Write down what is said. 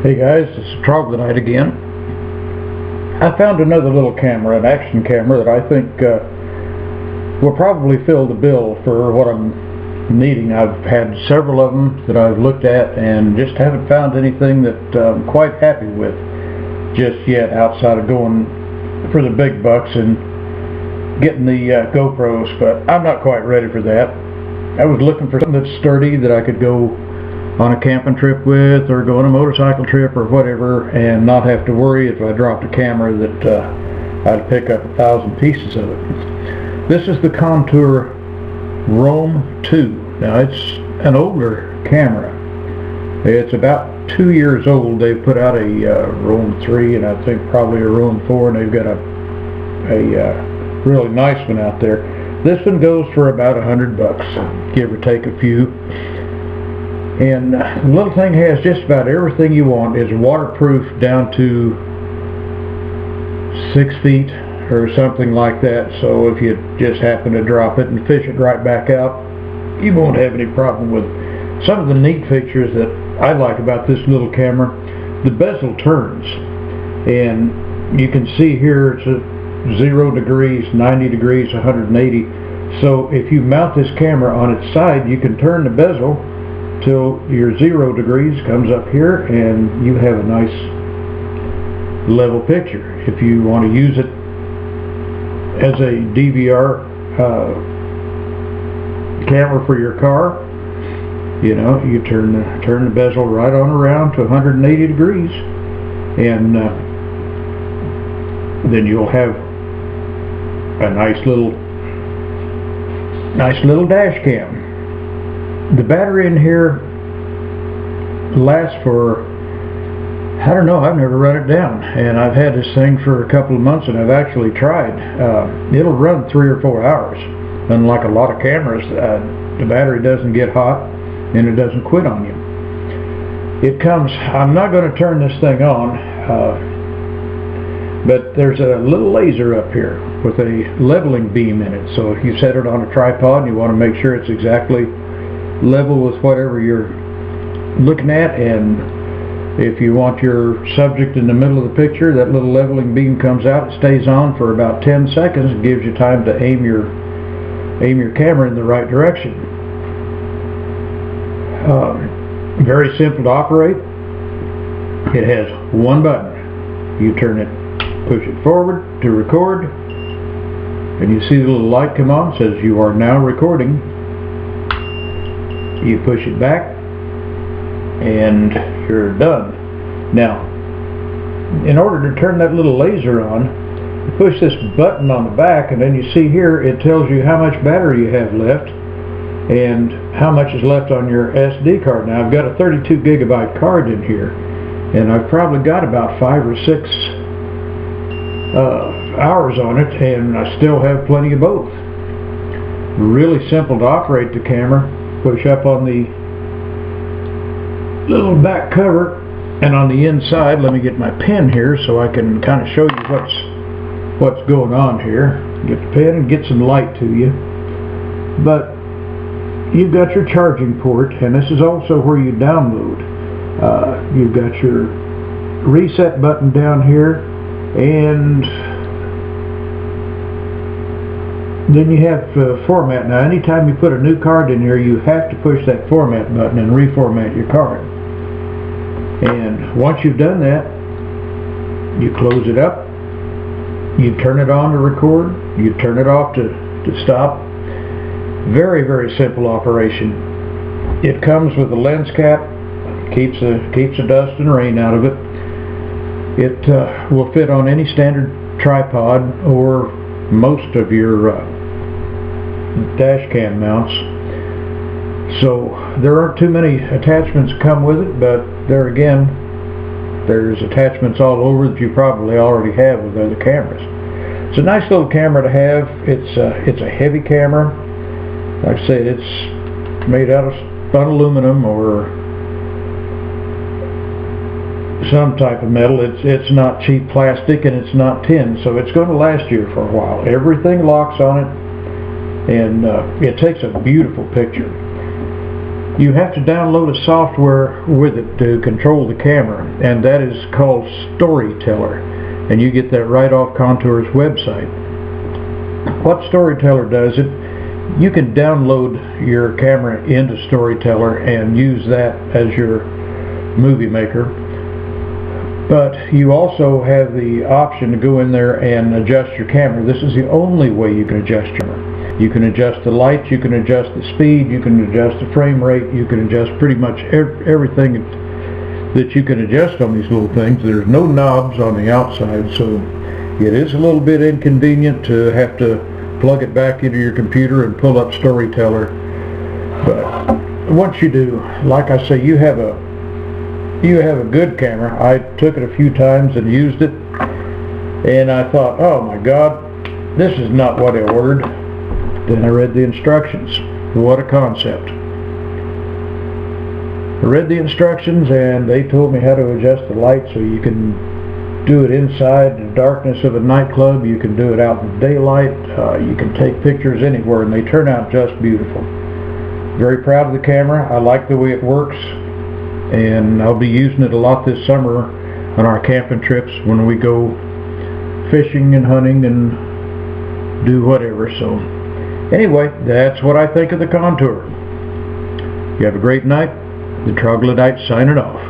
Hey guys, it's Troglodyte again. I found another little camera, an action camera, that I think will probably fill the bill for what I'm needing. I've had several of them that I've looked at and just haven't found anything that I'm quite happy with just yet, outside of going for the big bucks and getting the GoPros, but I'm not quite ready for that. I was looking for something that's sturdy that I could go on a camping trip with, or go on a motorcycle trip or whatever, and not have to worry if I dropped a camera that I'd pick up 1,000 pieces of it. This is the Contour roam2. Now, it's an older camera. It's about 2 years old. They've put out a roam3 and I think probably a roam4, and they've got a really nice one out there. This one goes for about $100, give or take a few. And the little thing has just about everything you want. It's waterproof down to 6 feet or something like that, so if you just happen to drop it and fish it right back out, you won't have any problem with it. Some of the neat features that I like about this little camera, the bezel turns, and you can see here it's at 0 degrees, 90 degrees, 180. So if you mount this camera on its side, you can turn the bezel till your 0 degrees comes up here, and you have a nice level picture. If you want to use it as a DVR camera for your car, you know, you turn the bezel right on around to 180 degrees, and then you'll have a nice little dash cam. The battery in here lasts for, I don't know, I've never run it down, and I've had this thing for a couple of months, and I've actually tried. It'll run 3 or 4 hours. Unlike a lot of cameras, the battery doesn't get hot and it doesn't quit on you. It comes, I'm not going to turn this thing on, but there's a little laser up here with a leveling beam in it. So if you set it on a tripod and you want to make sure it's exactly level with whatever you're looking at, and if you want your subject in the middle of the picture, that little leveling beam comes out. It stays on for about 10 seconds and gives you time to aim your camera in the right direction. Very simple to operate. It has one button. You turn it, push it forward to record, and you see the little light come on. It says you are now recording. You push it back and you're done. Now, in order to turn that little laser on, you push this button on the back, and then you see here it tells you how much battery you have left and how much is left on your SD card. Now, I've got a 32 gigabyte card in here, and I've probably got about 5 or 6 hours on it, and I still have plenty of both. Really simple to operate the camera. Push up on the little back cover, and on the inside, let me get my pen here so I can kind of show you what's going on here. Get the pen and get some light to you. But you've got your charging port, and this is also where you download. You've got your reset button down here, and then you have format. Now, anytime you put a new card in here, you have to push that format button and reformat your card. And once you've done that, you close it up, you turn it on to record, you turn it off to stop. Very, very simple operation. It comes with a lens cap, keeps the dust and rain out of it. It will fit on any standard tripod or most of your dash cam mounts. So there aren't too many attachments come with it, but there again, there's attachments all over that you probably already have with other cameras. It's a nice little camera to have. It's a heavy camera. Like I said, it's made out of spun aluminum or some type of metal. It's not cheap plastic, and it's not tin, so it's going to last you for a while. Everything locks on it, and it takes a beautiful picture. You have to download a software with it to control the camera, and that is called Storyteller, and you get that right off Contour's website. What Storyteller does, you can download your camera into Storyteller and use that as your movie maker, but you also have the option to go in there and adjust your camera. This is the only way you can adjust your camera. You can adjust the lights, you can adjust the speed, you can adjust the frame rate, you can adjust pretty much everything that you can adjust on these little things. There's no knobs on the outside, so it is a little bit inconvenient to have to plug it back into your computer and pull up Storyteller. But once you do, like I say, you have a good camera. I took it a few times and used it, and I thought, oh my God, this is not what I ordered. Then I read the instructions. What a concept. I read the instructions, and they told me how to adjust the light so you can do it inside the darkness of a nightclub, you can do it out in daylight, you can take pictures anywhere, and they turn out just beautiful. Very proud of the camera. I like the way it works, and I'll be using it a lot this summer on our camping trips when we go fishing and hunting and do whatever. So anyway, that's what I think of the Contour. You have a great night. The Troglodyte signing off.